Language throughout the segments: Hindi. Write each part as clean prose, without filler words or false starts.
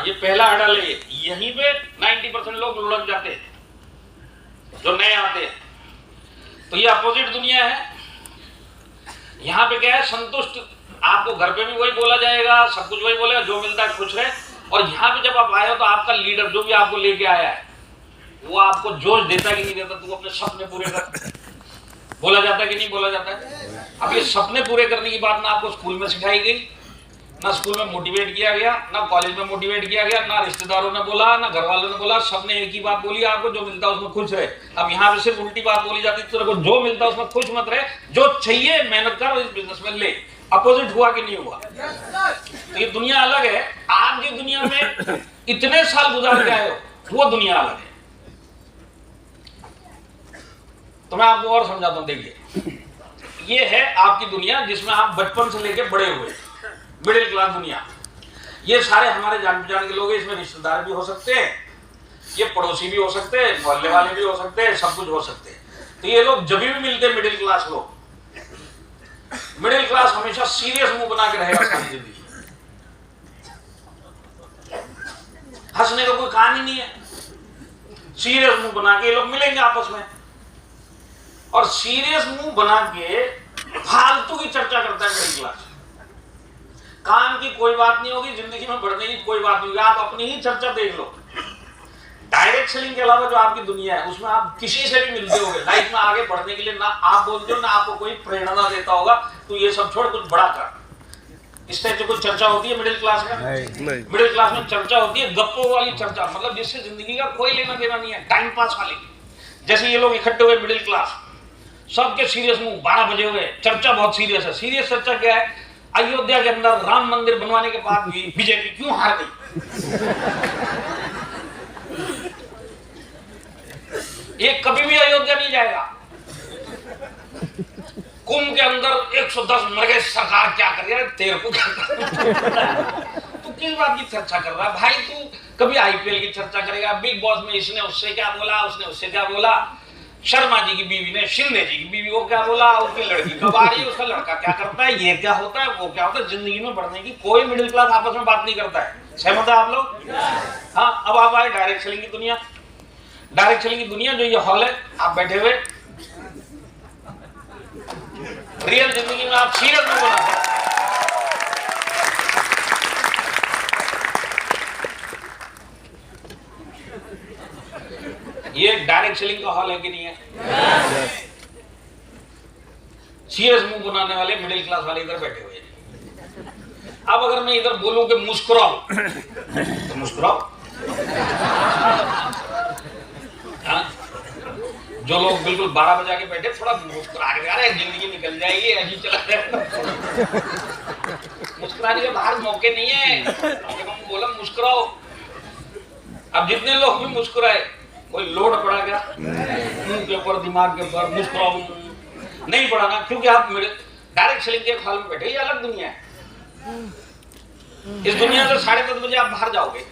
हाँ, ये पहला हर्डल है। यहीं पे 90% लोग लुढ़क जाते हैं जो नए आते हैं। तो ये अपोजिट दुनिया है। यहाँ पे क्या है, संतुष्ट, आपको घर पे भी वही बोला जाएगा, सब कुछ वही बोलेगा, जो मिलता है खुश रहे। और यहाँ पे जब आप आए हो तो आपका लीडर जो भी आपको लेके आया है वो आपको जोश देता कि नहीं देता, तू अपने सपने पूरे कर। बोला जाता है कि नहीं बोला जाता है? अब ये सपने पूरे करने की बात ना आपको स्कूल में सिखाई गई, ना स्कूल में मोटिवेट किया गया, ना कॉलेज में मोटिवेट किया गया, ना रिश्तेदारों ने बोला, ना घर वालों ने बोला। सबने एक ही बात बोली, आपको जो मिलता है उसमें खुश रहे। अब यहाँ पे सिर्फ उल्टी बात बोली जाती है, तो जो मिलता है उसमें खुश मत रहे, जो चाहिए मेहनत कर और इस बिजनेस में ले। अपोजिट हुआ कि नहीं हुआ? तो ये दुनिया अलग है। आप जिस दुनिया में इतने साल गुजार के आए हो वो दुनिया अलग है। तो मैं आपको और समझाता हूं। देखिए, ये है आपकी दुनिया जिसमें आप बचपन से लेके बड़े हुए, मिडिल क्लास दुनिया। ये सारे हमारे जान पहचान के लोग हैं। इसमें रिश्तेदार भी हो सकते हैं, ये पड़ोसी भी हो सकते हैं, मोहल्ले वाले भी हो सकते हैं, सब कुछ हो सकते हैं। तो ये लोग जब भी मिलते हैं मिडिल क्लास लोग, मिडिल क्लास हमेशा सीरियस मुंह बना के रहेगा सारी जिंदगी। हंसने का कोई कारण ही नहीं है। सीरियस मुंह बना के ये लोग मिलेंगे आपस में, और सीरियस मुंह बना के फालतू की चर्चा करता है मिडिल क्लास। काम की कोई बात नहीं होगी, जिंदगी में बढ़ने की कोई बात नहीं होगी। आप अपनी ही चर्चा देख लो। डायरेक्ट सेलिंग के अलावा जो आपकी दुनिया है उसमें आप किसी से भी मिलते होगे लाइफ में आगे बढ़ने के लिए, ना आप बोलते हो ना आपको कोई प्रेरणा देता होगा, तो ये सब छोड़ कुछ बड़ा कर। इस टाइप से कुछ चर्चा होती है मिडिल क्लास में? मिडिल क्लास में चर्चा होती है गप्पों वाली चर्चा, मतलब जिससे जिंदगी का कोई लेना देना नहीं है, टाइम पास वाली। जैसे ये लोग इकट्ठे हुए मिडिल क्लास, सबके सीरियस मुंह, 12 बजे हुए, चर्चा बहुत सीरियस है। सीरियस चर्चा क्या है? अयोध्या के अंदर राम मंदिर बनवाने के बाद भी बीजेपी क्यों हार गई? ये कभी भी अयोध्या नहीं जाएगा। कुंभ के अंदर 110 मर गए, सरकार क्या कर रही है, तेरे को क्या कर तू किस बात की चर्चा कर रहा है भाई? तू कभी आईपीएल की चर्चा करेगा, बिग बॉस में इसने उससे क्या बोला, उसने उससे क्या बोला, शर्मा जी की बीवी ने शिंदे जी की बीवी को क्या बोला, उसकी लड़की कब आ रही है, उसका लड़का क्या करता है, ये क्या होता है, वो क्या होता है। जिंदगी में बढ़ने की कोई मिडिल क्लास आपस में बात नहीं करता है। सहमत है आप लोग? हाँ। अब आप आए डायरेक्ट सेलिंग की दुनिया। डायरेक्ट सेलिंग की दुनिया जो ये हॉल है, आप बैठे हुए, रियल जिंदगी में आप सीरियस में बना। ये डायरेक्ट सेलिंग का हॉल है कि नहीं है? सीरियस मुंह बनाने वाले मिडिल क्लास वाले इधर बैठे हुए हैं। अब अगर मैं इधर बोलूं कि मुस्कुराओ तो मुस्कुराओ। हाँ? जो लोग बिल्कुल 12 बजा के बैठे, थोड़ा मुस्कुरा के, अरे जिंदगी निकल जाएगी, ऐसी चला जाएगा। मुस्कुराने के बाहर मौके नहीं है। हम बोला मुस्कुराओ। अब जितने लोग भी मुस्कुराए, कोई लोड पड़ा क्या मुंह के ऊपर, दिमाग के ऊपर? मुस्कुराओ नहीं पड़ा ना, क्योंकि आप मेरे डायरेक्ट सेलिंग के हॉल में बैठे। ये अलग दुनिया है। इस दुनिया से 10:30 बजे आप बाहर जाओगे,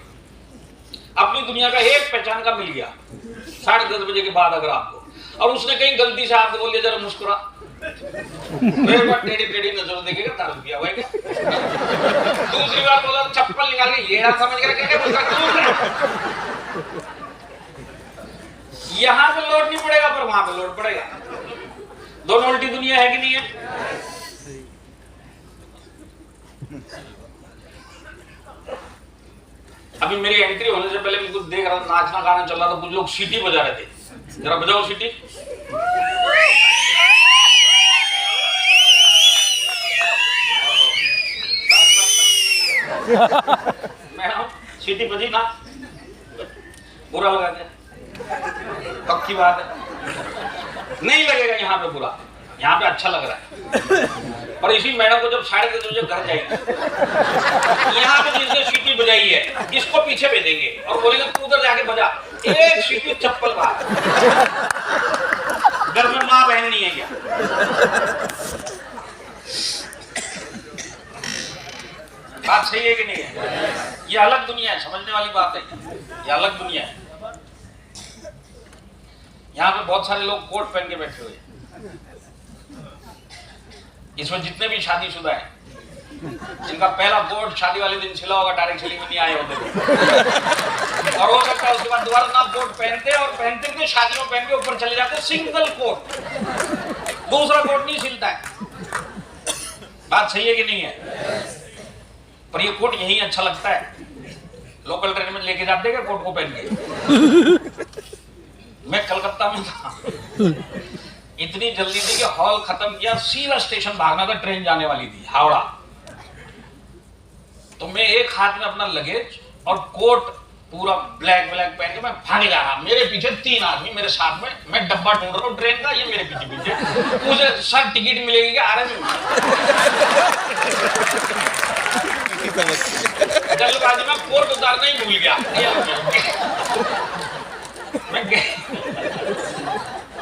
अपनी दुनिया का एक पहचान का मिल गया 10:30 बजे के बाद अगर आपको, और उसने कहीं गलती से आपको बोल दिया जरा मुस्कुरा, मेरे बार टेढ़ी टेढ़ी नजर देखेगा, 10 रुपया हुआ क्या? दूसरी बार बोला चप्पल निकाल के ये ना समझ कर यहां पे लोड नहीं पड़ेगा, पर वहां पे लोड पड़ेगा। दोनों उल्टी दुनिया है कि नहीं है? अभी मेरी एंट्री होने से पहले मैं कुछ देख रहा था, नाचना गाना चल रहा था, कुछ लोग सीटी बजा रहे थे। जरा बजाओ सीटी। मैडम सीटी बजी ना, बुरा लगा क्या? पक्की बात है नहीं लगेगा। यहाँ पे बुरा, यहाँ पे अच्छा लग रहा है। और इसी मैडम को जब 10:30 बजे घर जाएगी, यहाँ पे जिसने सीटी बजाई है इसको पीछे भेजेंगे और बोलेंगे तू उधर जाके बजा, एक सीटी चप्पल बाहर। घर में माँ बहन नहीं है क्या? बात सही है कि नहीं है? ये अलग दुनिया है, समझने वाली बात है। ये अलग दुनिया है। यहाँ पे बहुत सारे लोग कोट पहन के बैठे हुए हैं। इसमें जितने भी शादीशुदा हैं जिनका पहला कोट शादी वाले दिन सिला होगा, डायरेक्ट सेलिंग में नहीं आए होते और हो सकता है उसके बाद दोबारा ना कोट पहनते और पहनते थे शादियों पहन के ऊपर चले जाते सिंगल कोट, दूसरा कोट नहीं सिलता है। बात सही है कि नहीं है? पर ये कोट यही अच्छा लगता है, लोकल ट्रेन में लेके जाते हैं कोट को पहन के। मैं कलकत्ता में था, इतनी जल्दी थी कि हॉल खत्म किया, सीधा स्टेशन भागना था, ट्रेन जाने वाली थी हावड़ा। तो मैं एक हाथ में अपना लगेज और कोट पूरा ब्लैक पहन के मैं भागे जा रहा, मेरे पीछे 3 आदमी मेरे साथ में, मैं डब्बा ढूंढ रहा हूँ ट्रेन का, ये मेरे पीछे मुझे सर टिकट मिलेगी क्या? अरे जल्दबाजी में कोट उतारना ही भूल गया।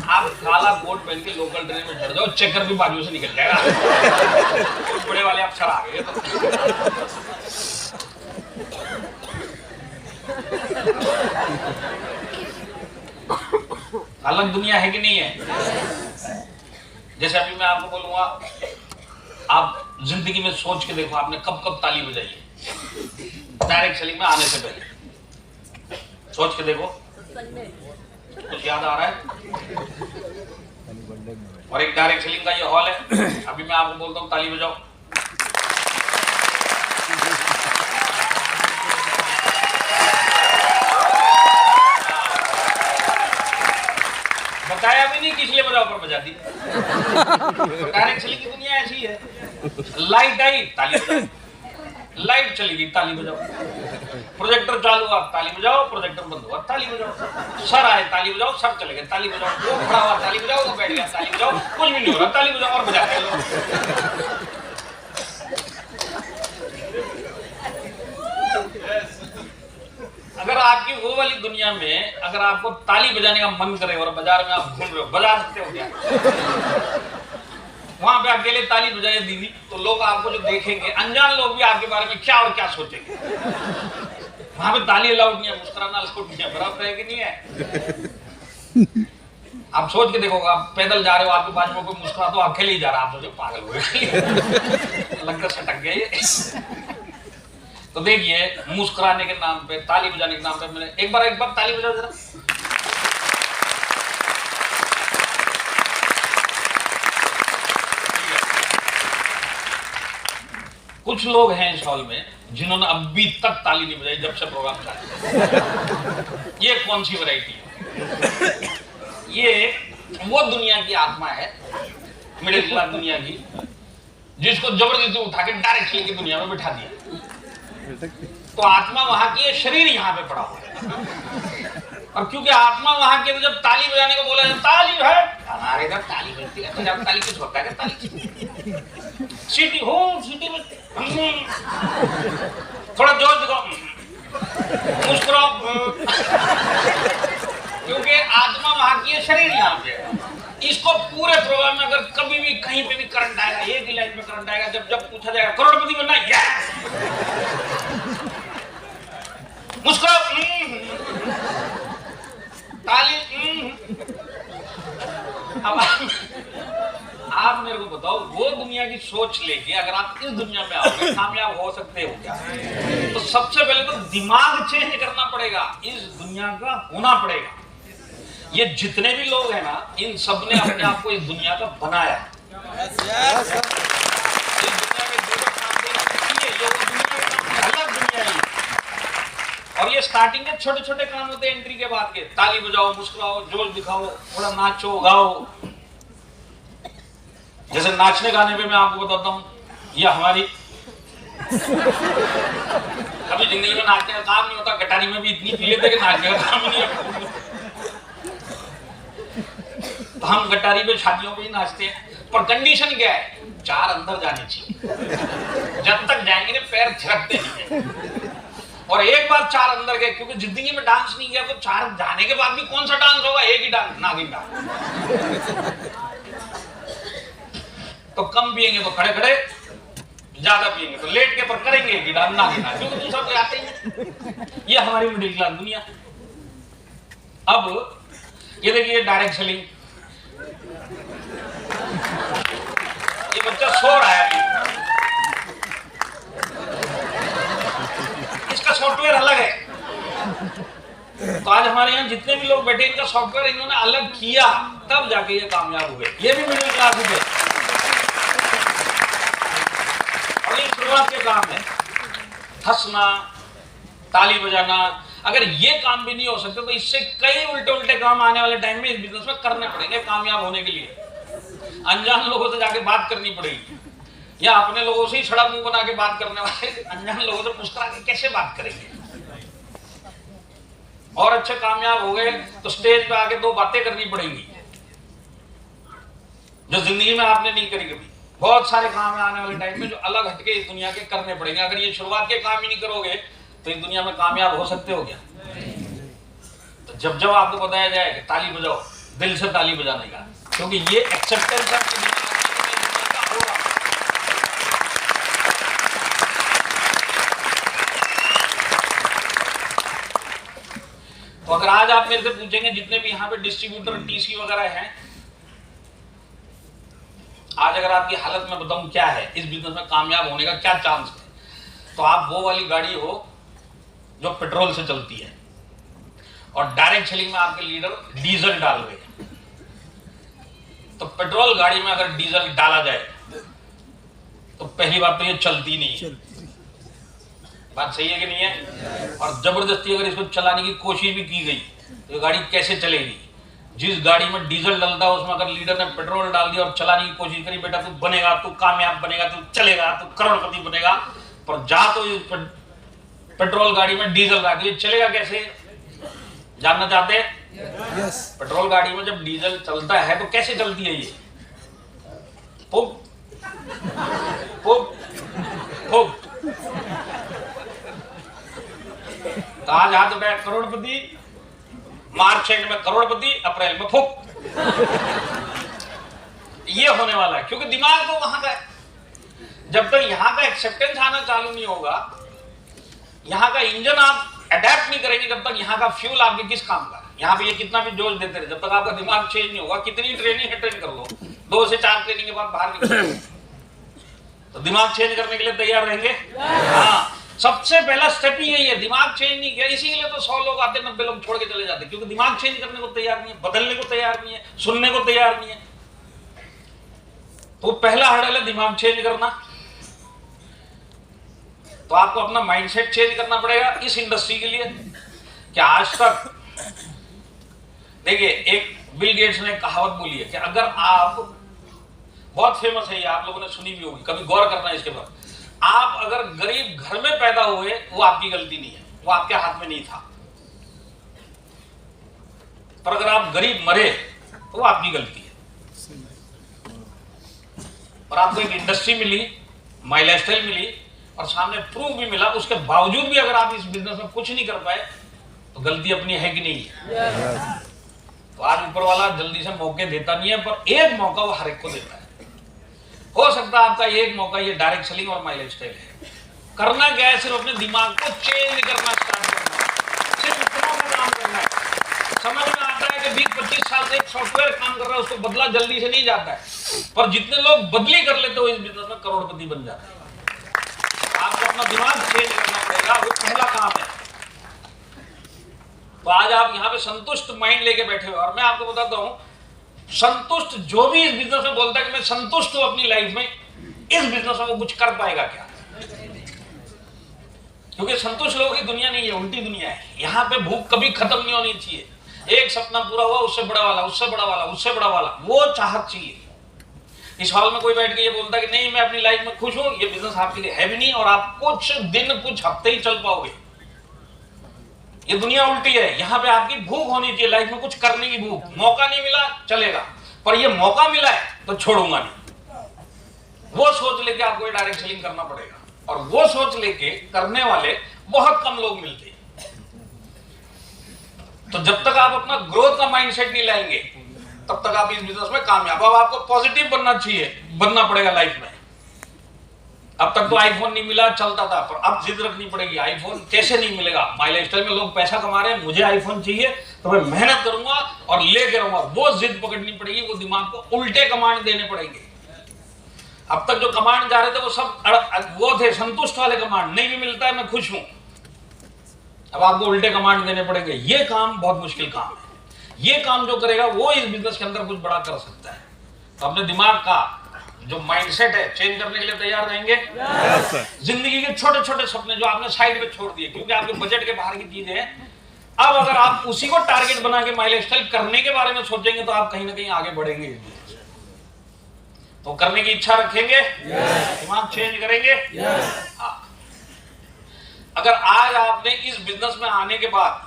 आप काला कोट पहन के लोकल ट्रेन में चढ़ जाओ, चेकर भी बाजू से निकल जाएगा। बड़े वाले अफसर आ गए तो अलग दुनिया है कि नहीं है? जैसे अभी मैं आपको बोलूंगा, आप जिंदगी में सोच के देखो आपने कब कब ताली बजाई है डायरेक्ट सेलिंग में आने से पहले, सोच के देखो, कुछ याद आ रहा है? और एक डायरेक्ट सेलिंग का ये हॉल है, अभी मैं आपको बोलता हूँ ताली बजाओ। बताया भी नहीं किस लिए बजाओ पर बजा दी। डायरेक्ट सेलिंग की दुनिया ऐसी है। लाइट आई ताली बजाओ, लाइट चली गई ताली बजाओ, प्रोजेक्टर चालू हुआ ताली बजाओ, प्रोजेक्टर बंद हुआ ताली बजाओ, सर आए ताली बजाओ, सर चले गए ताली बजाओ, वो खड़ा हुआ ताली बजाओ, वो बैठ गया ताली बजाओ, कुछ भी नहीं हो रहा ताली बजाओ और बजाते हैं लोग। अगर आपकी वो वाली दुनिया में अगर आपको ताली बजाने का मन करे और बाजार में आप घूम रहे हो, बजा सकते हो क्या? वहां पे अकेले ताली बजाए दीदी तो लोग आपको जो देखेंगे, अनजान लोग भी आपके बारे में क्या और क्या सोचेंगे। वहां पे ताली अलाउड नहीं है, मुस्कुराना अलाउड नहीं है, बराबर है कि नहीं है? आप सोच के देखो, आप पैदल जा रहे हो, आपके बाजू में कोई मुस्कुरा तो अकेले ही जा रहा, आप सोचो पागल हो गए, लगता सटक गए। तो देखिए, मुस्कुराने के नाम पे, ताली बजाने के नाम पे, मैंने एक बार ताली बजाओ जरा। कुछ लोग हैं इस हॉल में जिन्होंने अभी तक ताली नहीं बजाई जब से प्रोग्राम चालू। ये कौन सी वैरायटी है? ये वो दुनिया की आत्मा है, मिडिल क्लास दुनिया की, जिसको जबरदस्ती उठा के डायरेक्ट की दुनिया में बिठा दिया। तो आत्मा वहां की है, शरीर यहाँ पे पड़ा हुआ है। और क्योंकि आत्मा वहां की, तो जब ताली बजाने को बोला ताली है, हमारे इधर ताली बजती है, तो जब ताली कुछ होता है ताली सीटी हो, सीटी में थोड़ा जोर दिखाओ, मुस्कुराओ, क्योंकि आत्मा वहां की है, शरीर यहाँ पे है। इसको पूरे प्रोग्राम में अगर कभी भी कहीं पे भी करंट आएगा, एक ही लाइन में करंट आएगा, जब पूछा जाएगा करोड़पति बनना है, मुस्कुराओ, ताली। अब आप मेरे को बताओ, वो दुनिया की सोच लेके अगर आप इस दुनिया में आओगे, कामयाब हो सकते हो क्या? तो सबसे पहले तो दिमाग चेंज करना पड़ेगा, इस दुनिया का होना पड़ेगा। ये जितने भी लोग हैं ना, इन सब ने अपने आप को इस दुनिया का बनाया। इस दुनिया में जो अलग दुनिया है। और ये स्टार्टिंग के छोटे छोटे काम होते हैं एंट्री के बाद के, ताली बजाओ, मुस्कुराओ, जोश दिखाओ, थोड़ा नाचो गाओ। जैसे नाचने गाने पे मैं आपको बताता हूँ, ये हमारी कभी जिंदगी में नाचने का काम नहीं होता, गटारी में भी इतनी पी लेते कि नाचने का काम ही नहीं होता। तो हम गटारी पे शादियों पे ही नाचते हैं, पर कंडीशन क्या है? 4 अंदर जाने चाहिए, जब तक जाएंगे ना पैर थिरकते नहीं। और एक बार 4 अंदर गए, क्योंकि जिंदगी में डांस नहीं किया तो 4 जाने के बाद भी कौन सा डांस होगा? एक ही डांस, नागिन डांस। तो कम पिएंगे तो खड़े खड़े, ज्यादा पिएंगे तो लेट के, पर करेंगे एक ही डांस, नागिन डांस, क्योंकि दूसरा तो आते ही। ये हमारी मिडिल क्लास दुनिया। अब ये देखिए डायरेक्ट सेलिंग, ये बच्चा सो रहा है अभी, सॉफ्टवेयर अलग है। तो आज हमारे यहाँ जितने भी लोग बैठे इनका सॉफ्टवेयर इन्होंने अलग किया, तब जाके ये कामयाब हुए। ये भी मिडिल क्लास है और ये शुरुआत के काम है। हंसना, ताली बजाना, अगर ये काम भी नहीं हो सकते तो इससे कई उल्टे उल्टे काम आने वाले टाइम में इस बिजनेस में करने पड़ेंगे कामयाब होने के लिए। अनजान लोगों से जाके बात करनी पड़ेगी, या अपने लोगों से ही छड़ा मुंह बना के बात करने वाले अनजान लोगों से मुस्कुरा के कैसे बात करेंगे। और अच्छे कामयाब हो गए तो स्टेज पे आके दो बातें करनी पड़ेंगी जो जिंदगी में आपने नहीं करी कभी। बहुत सारे काम है आने वाले टाइम में जो अलग हटके इस दुनिया के करने पड़ेंगे। अगर ये शुरुआत के काम ही नहीं करोगे तो इस दुनिया में कामयाब हो सकते हो क्या? तो जब जब आपको बताया जाए कि ताली बजाओ, दिल से ताली बजाने का, क्योंकि ये एक्सेप्टेंस है। तो अगर आज आप मेरे से पूछेंगे जितने भी यहाँ पे डिस्ट्रीब्यूटर टीसी वगैरह हैं, आज अगर आपकी हालत में बताऊं क्या है इस बिजनेस में कामयाब होने का क्या चांस है, तो आप वो वाली गाड़ी हो जो पेट्रोल से चलती है और डायरेक्ट सेलिंग में आपके लीडर डीजल डाल रहे हैं। तो पेट्रोल गाड़ी में अगर डीजल डाला जाए तो पहली बात तो ये चलती नहीं है। बात सही है कि नहीं है? और जबरदस्ती अगर इसको चलाने की कोशिश भी की गई तो ये गाड़ी कैसे चलेगी? जिस गाड़ी में डीजल डलता है उसमें अगर लीडर ने पेट्रोल डाल दिया और चलाने की कोशिश करी, बेटा तू बनेगा, तू कामयाब बनेगा, तू चलेगा, तू करोड़पति बनेगा, पर जा तो इस पेट्रोल गाड़ी में डीजल डाल दिया, चलेगा कैसे? जानना चाहते हैं? yes. पेट्रोल गाड़ी में जब डीजल चलता है तो कैसे चलती है ये? पुप पुप पुप। तो आज हाथ उठाया करोड़पति, मार्च एंड में करोड़पति, अप्रैल में फूक। ये होने वाला है क्योंकि दिमाग तो वहां का है। जब तक यहां का एक्सेप्टेंस आना चालू नहीं होगा, यहां का इंजन आप अडेप्ट नहीं करेंगे, जब तक यहां का फ्यूल आपके किस काम का? यहां पे ये कितना भी जोश देते रहे, जब तक आपका दिमाग चेंज नहीं होगा, कितनी ट्रेनिंग अटेंड कर लो, 2 से 4 ट्रेनिंग के बाद बाहर निकलो तो दिमाग चेंज करने के लिए तैयार रहेंगे? हाँ, सबसे पहला स्टेप ही यही है। दिमाग चेंज नहीं किया, इसी के लिए तो 100 लोग आते, 90 लोग छोड़ के चले जाते, क्योंकि दिमाग चेंज करने को तैयार नहीं है, बदलने को तैयार नहीं है, सुनने को तैयार नहीं है। तो पहला हर्डल है दिमाग चेंज करना। तो आपको अपना माइंडसेट चेंज करना पड़ेगा इस इंडस्ट्री के लिए। क्या आज तक देखिए, एक बिल गेट्स ने कहावत बोली है कि अगर आप, बहुत फेमस है ये, आप लोगों ने सुनी भी होगी, कभी गौर करना इसके बाद, आप अगर गरीब घर में पैदा हुए वो आपकी गलती नहीं है, वो आपके हाथ में नहीं था। पर अगर आप गरीब मरे तो वो आपकी गलती है। और आपको एक इंडस्ट्री मिली, माई लाइफस्टाइल मिली और सामने प्रूफ भी मिला, उसके बावजूद भी अगर आप इस बिजनेस में कुछ नहीं कर पाए तो गलती अपनी है कि नहीं है? तो आज ऊपर वाला जल्दी से मौके देता नहीं है, पर एक मौका वो हर एक को देता है। हो सकता है आपका एक मौका ये डायरेक्ट सेलिंग और माई लाइफस्टाइल है। करना क्या है? सिर्फ अपने दिमाग को चेंज करना स्टार्ट करना है, सिर्फ इतना सा काम करना है। समझ में आता है कि 20-25 साल से एक सॉफ्टवेयर काम कर रहा है, उसको बदला जल्दी से नहीं जाता है, पर जितने लोग बदली कर लेते हो इस बिजनेस में करोड़पति बन जाते हैं। आपको अपना दिमाग चेंज करना पड़ेगा, वो पहला काम है। तो आज आप यहाँ पे संतुष्ट माइंड लेके बैठे हो, और मैं आपको बताता हूं, संतुष्ट जो भी इस बिजनेस में बोलता है कि मैं संतुष्ट हूं अपनी लाइफ में, इस बिजनेस में वो कुछ कर पाएगा क्या? क्योंकि संतुष्ट लोगों की दुनिया नहीं है, उल्टी दुनिया है। यहाँ पे भूख कभी खत्म नहीं होनी चाहिए। एक सपना पूरा हुआ, उससे बड़ा वाला, उससे बड़ा वाला, उससे बड़ा वाला, वो चाहत चाहिए। इस हॉल में कोई बैठ के ये बोलता है कि नहीं मैं अपनी लाइफ में खुश हूं, ये बिजनेस आपके लिए है भी नहीं, और आप कुछ दिन, कुछ हफ्ते ही चल पाओगे। ये दुनिया उल्टी है। यहाँ पे आपकी भूख होनी चाहिए, लाइफ में कुछ करने की भूख। मौका नहीं मिला चलेगा, पर ये मौका मिला है तो छोड़ूंगा नहीं। वो सोच लेके आपको ये डायरेक्ट सेलिंग करना पड़ेगा, और वो सोच लेके करने वाले बहुत कम लोग मिलते हैं। तो जब तक आप अपना ग्रोथ का माइंडसेट नहीं लाएंगे तब तक आप इस बिजनेस में कामयाब। अब आपको पॉजिटिव बनना चाहिए, बनना पड़ेगा लाइफ में। अब तक तो आईफोन नहीं मिला, चलता था, पर अब जिद रखनी पड़ेगी। आईफोन कैसे नहीं मिलेगा? माई लाइफस्टाइल में लोग पैसा कमा रहे हैं, मुझे आईफोन चाहिए, तो मैं मेहनत करूंगा और लेके रहूंगा। वो जिद पकड़नी पड़ेगी, वो दिमाग को उल्टे कमांड देने पड़ेंगे। अब तक जो कमांड जा रहे थे वो सब वो थे संतुष्ट वाले कमांड, नहीं भी मिलता है मैं खुश हूं। अब आपको उल्टे कमांड देने पड़ेंगे। ये काम बहुत मुश्किल काम है, ये काम जो करेगा वो इस बिजनेस के अंदर कुछ बड़ा कर सकता है। तो अपने दिमाग का जो माइंडसेट है चेंज करने के लिए तैयार रहेंगे। जिंदगी के छोटे छोटे सपने जो आपने साइड में छोड़ दिए क्योंकि आपके बजट के बाहर की चीजें हैं, अब अगर आप उसी को टारगेट बना के माइलस्टोन करने के बारे में सोचेंगे तो आप कहीं ना कहीं आगे बढ़ेंगे। तो करने की इच्छा रखेंगे, दिमाग चेंज करेंगे। हाँ, अगर आज आपने इस बिजनेस में आने के बाद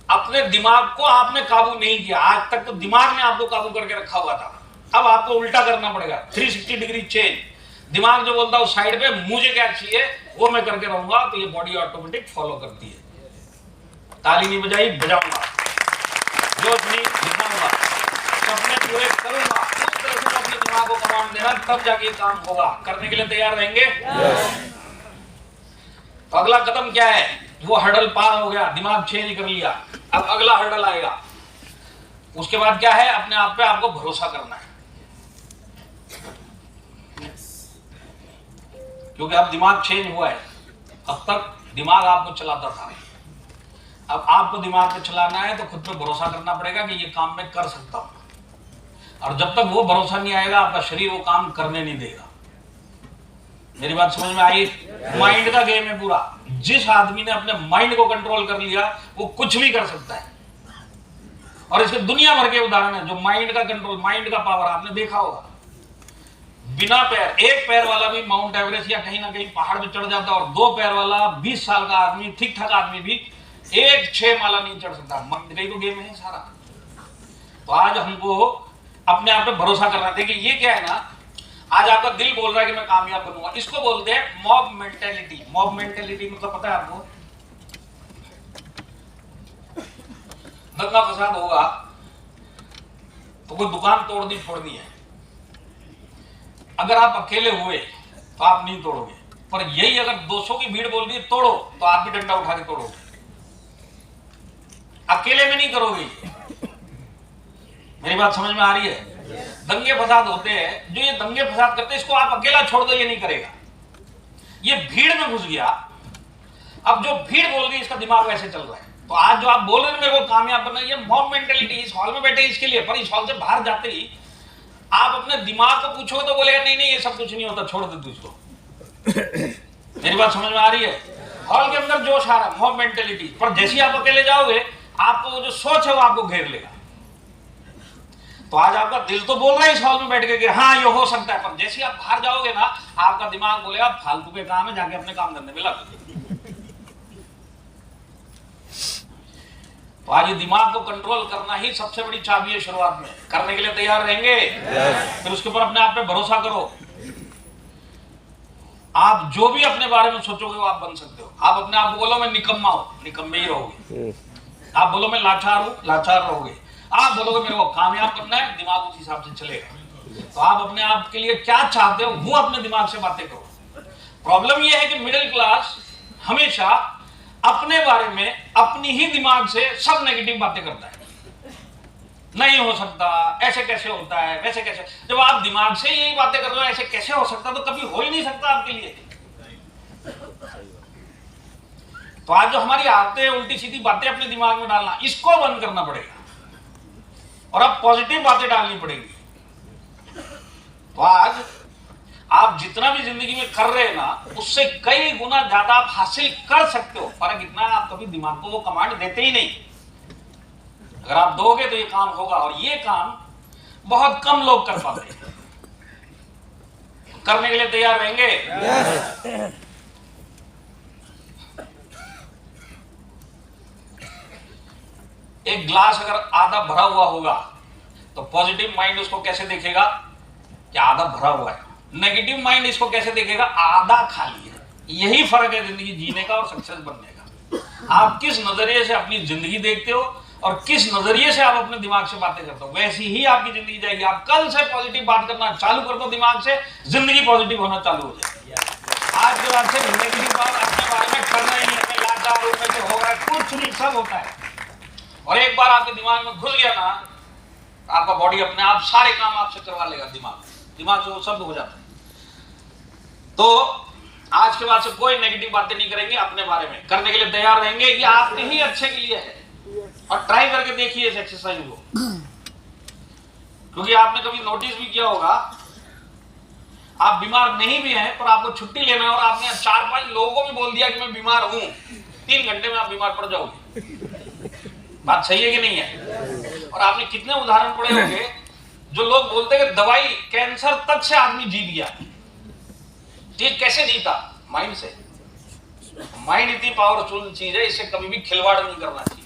अपने दिमाग को आपने काबू नहीं किया, आज तक तो दिमाग ने आपको काबू करके रखा हुआ था, अब आपको उल्टा करना पड़ेगा। 360 डिग्री चेंज। दिमाग जो बोलता है उस साइड पे मुझे क्या चाहिए वो मैं करके रहूंगा, तो ये बॉडी ऑटोमेटिक फॉलो करती है। ताली नहीं बजाई, बजाऊंगा, जोश नहीं दिखाऊंगा, सपने पूरे करूंगा। उस तरह से अपने दिमाग को कमांड देना, तब जाके काम होगा। करने के लिए तैयार रहेंगे। तो अगला कदम क्या है? वो हर्डल पार हो गया, दिमाग चेंज कर लिया, अब अगला हर्डल आएगा। उसके बाद क्या है? अपने आप पे आपको भरोसा करना है, क्योंकि अब दिमाग चेंज हुआ है। अब तक दिमाग आपको चलाता था, अब आपको दिमाग पे चलाना है तो खुद पे भरोसा करना पड़ेगा कि ये काम मैं कर सकता हूं। और जब तक वो भरोसा नहीं आएगा आपका शरीर वो काम करने नहीं देगा। मेरी बात समझ में आई? माइंड का गेम है पूरा। जिस आदमी ने अपने माइंड को कंट्रोल कर लिया वो कुछ भी कर सकता है। और इसके दुनिया भर के उदाहरण है जो माइंड का कंट्रोल, माइंड का पावर आपने देखा होगा। बिना पैर, एक पैर वाला भी माउंट एवरेस्ट या कहीं ना कहीं पहाड़ पे चढ़ जाता, और 2 पैर वाला 20 साल का आदमी, ठीक ठाक आदमी भी 6 माला नहीं चढ़ सकता। माइंड का ही तो गेम है सारा। तो आज हमको अपने आप पे भरोसा करना था कि ये क्या है ना, आज आपका दिल बोल रहा है कि मैं कामयाब बनूंगा। इसको बोलते हैं मॉब मेंटेलिटी। मॉब मेंटेलिटी मतलब पता है आपको? दंगा फसाद होगा तो कोई दुकान तोड़नी फोड़नी है, अगर आप अकेले हुए तो आप नहीं तोड़ोगे, पर यही अगर 200 की भीड़ बोल रही है तोड़ो तो आप भी डंडा उठा के तोड़ोगे। अकेले में नहीं करोगे। मेरी बात समझ में आ रही है? दंगे फसाद होते हैं, जो ये दंगे फसाद करते हैं इसको आप अकेला छोड़ दो, ये नहीं करेगा। ये भीड़ में घुस गया, अब जो भीड़ बोल रही है इसका दिमाग वैसे चल रहा है। तो आज जो आप बोल रहे हैं मेरे को कामयाब बनना, ये मॉब मेंटेलिटी। इस हॉल में बैठे इसके लिए, पर इस हॉल से बाहर जाते ही आप अपने दिमाग को पूछोगे तो बोलेगा नहीं नहीं ये सब कुछ नहीं होता, छोड़ दे तू इसको। मेरी बात समझ में आ रही है? हॉल के अंदर जोश आ रहा है, मॉब मेंटेलिटी। पर जैसे ही आप अकेले जाओगे आपको वो जो सोच है वो आपको घेर लेगा। तो आज आपका दिल तो बोल रहा है इस हॉल में बैठ के कि हाँ ये हो सकता है, पर जैसे ही आप बाहर जाओगे ना आपका दिमाग बोलेगा फालतू के काम है, जाके अपने काम धंधे में लग। तो आज ये दिमाग को कंट्रोल करना ही सबसे बड़ी चाबी है शुरुआत में। करने के लिए तैयार रहेंगे? फिर उसके ऊपर अपने आप पे भरोसा करो। आप जो भी अपने बारे में सोचोगे वो आप बन सकते हो। आप अपने आप को बोलो मैं निकम्मा हूं, निकम्मे ही रहोगे। आप बोलो मैं लाचार हूं, लाचार रहोगे। आप बोलोगे मेरे को कामयाब करना है, दिमाग उस हिसाब से चलेगा। तो आप अपने आप के लिए क्या चाहते हो वो अपने दिमाग से बातें करो। प्रॉब्लम यह है कि मिडिल क्लास हमेशा अपने बारे में अपनी ही दिमाग से सब नेगेटिव बातें करता है। नहीं हो सकता, ऐसे कैसे होता है, वैसे कैसे। जब आप दिमाग से यही बातें कर रहे हो ऐसे कैसे हो सकता, तो कभी हो ही नहीं सकता आपके लिए। तो आज जो हमारी आदतें हैं उल्टी सीधी बातें अपने दिमाग में डालना, इसको बंद करना पड़ेगा और अब पॉजिटिव बातें डालनी पड़ेगी। तो आज आप जितना भी जिंदगी में कर रहे हैं ना उससे कई गुना ज्यादा आप हासिल कर सकते हो। फर्क इतना है आप कभी दिमाग को वो कमांड देते ही नहीं। अगर आप दोगे तो ये काम होगा, और ये काम बहुत कम लोग कर पाते हैं। करने के लिए तैयार रहेंगे? एक ग्लास अगर आधा भरा हुआ होगा तो पॉजिटिव माइंड उसको कैसे देखेगा कि आधा भरा हुआ है, नेगेटिव माइंड इसको कैसे देखेगा आधा खाली है। यही फर्क है जिंदगी जीने का और सक्सेस बनने का। आप किस नजरिए से अपनी जिंदगी देखते हो और किस नजरिए से आप अपने दिमाग से बातें करते हो, वैसी ही आपकी जिंदगी जाएगी। आप कल से पॉजिटिव बात करना चालू कर दो दिमाग से, जिंदगी पॉजिटिव होना चालू हो जाएगी। आज के बाद से नेगेटिव बात अपने बारे में करना ही नहीं है। लाचार रूप में हो रहा है कुछ नहीं, सब होता है। और एक बार आपके दिमाग में घुस गया ना आपका बॉडी अपने आप सारे काम आपसे करवा लेगा। दिमाग से वो सब हो जाता है। तो आज के बाद से कोई नेगेटिव बातें नहीं करेंगे, अपने बारे में करने के लिए तैयार रहेंगे। ये आपके ही अच्छे के लिए है, और ट्राई करके देखिए इस एक्सरसाइज को, क्योंकि आपने कभी नोटिस भी किया होगा, आप बीमार नहीं भी हैं पर आपको छुट्टी लेना है और आपने 4-5 लोगों को भी बोल दिया कि मैं बीमार हूं, 3 घंटे में आप बीमार पड़ जाओगे। बात सही है कि नहीं है? और आपने कितने उदाहरण पढ़े होंगे जो लोग बोलते हैं कि दवाई कैंसर तक से आदमी जीत गया। ठीक कैसे जीता? माइंड से। माइंड इतनी पावरफुल चीज है, इसे कभी भी खिलवाड़ नहीं करना चाहिए।